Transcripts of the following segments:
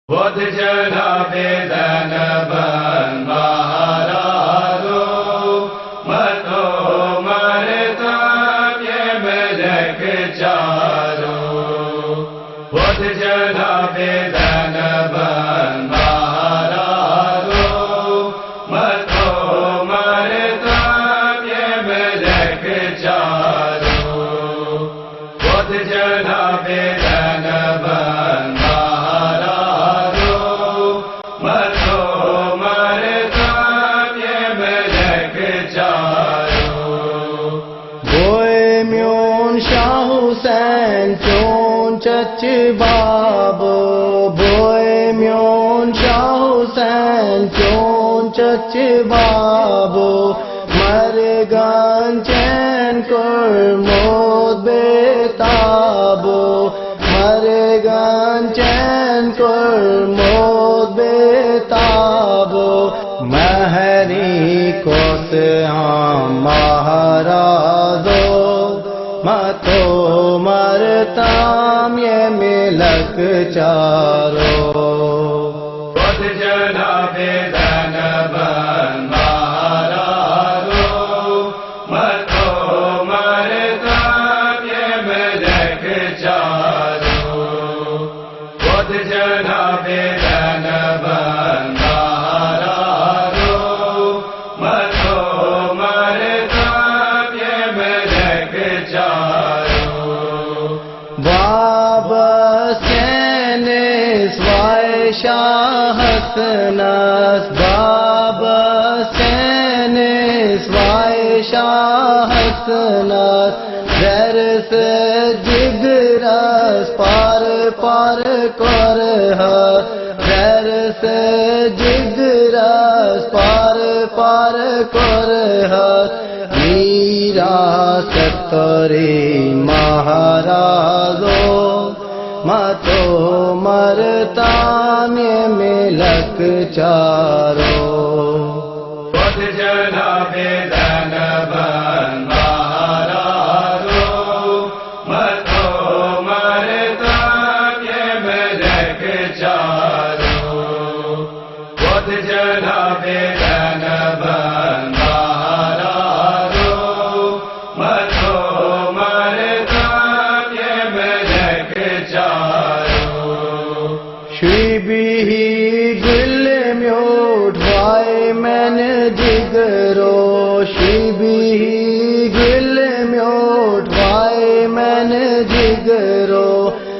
बुद्ध जना बेदन बन महाराजो मतो मरता ये मलक चारो। बुद्ध जना बेदन बन महाराजो मतो मरता ये मलक चारो। बुद्ध जना बेदन बन चच बाबो बोए म्योन शाह हुसैन चोन चच बाबो मर गान चैन कुर मोद बेताबो मर गान चैन कुर मोद बेताबो महरी कोस हम महाराजो मतो मरताम ये मिलक चारो। बुद्ध जना बेदन बन महाराजो मतो मरताम ये मिलक चारो। बुद्ध जना बेदन बन महाराजो मतो मरताम ये मिलक चारो। बाबा सैने स्वाय शाह हसनस बाबा सैने स्वाय शाह हसनस दरस जिगरस पार पार कर दरस जिगरस पार पार कर मीरा सतरे महाराजो मतो मरताम ये मिलक चारो। बुद्ध जना बेदन बन महाराजो मतो मरताम ये मिलक चारो। बुद्ध जना बेदन बन महाराजो मतो मरताम ये मिलक चारो। श्री बिही गुल म्योठवाए मैन जिगरो श्री बिही गुल म्योठवाए मैन जिगरो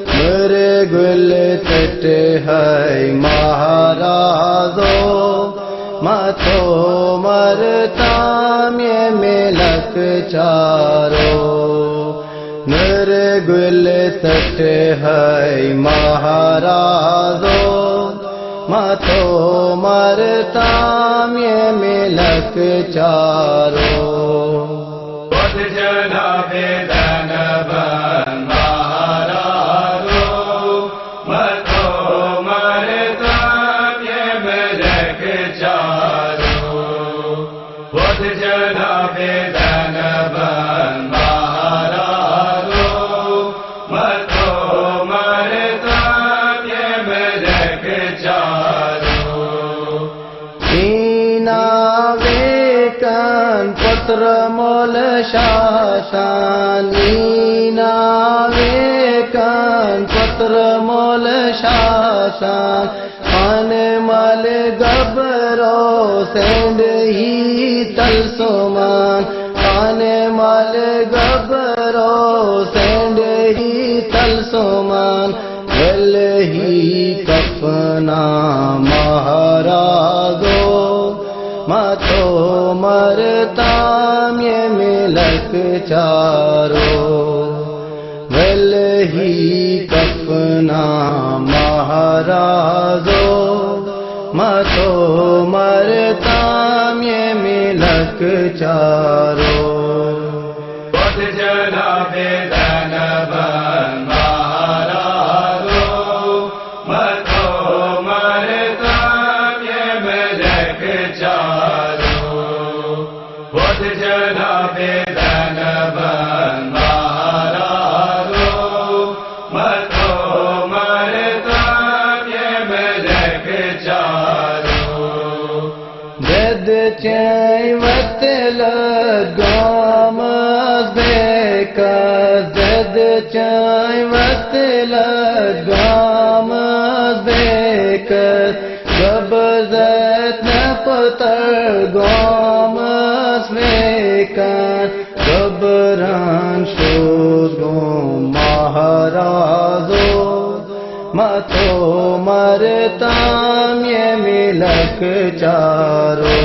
मेरे गुल तट है महाराजो मतो मरताम ये मिलक चारो। निर्गुल तट है महाराजो मतो मरताम ये मिलक चारो। बुद्ध जना बेदन बन महाराजो मतो मरताम ये मिलक चारो। बुद्ध जना बेदन बन महाराजो मतो मरताम ये मिलक चारो। ईना वेकन पुत्र मोल शासन ईना वेकन पुत्र मोल शासन मन मल गबरो सेंड ही तलसुमान मन मल गबरो सेंड ही तलसुमान गल ही कफना महाराजो मतो मरताम ये मिलक चारो। गल ही कफना महाराजो मतो मरताम ये मिलक चारो। बुद्ध जना बेदन बन महाराजो मतो मरताम ये मिलक चारो। बुद्ध जना बेदन बन महाराजो मतो मरताम ये मिलक Zed çayvatlar gamaz bekar Zed çayvatlar gamaz bekar Gabzat ne patar gamaz bekar Gabran şuz gom maharazo Mato martam ye milak charo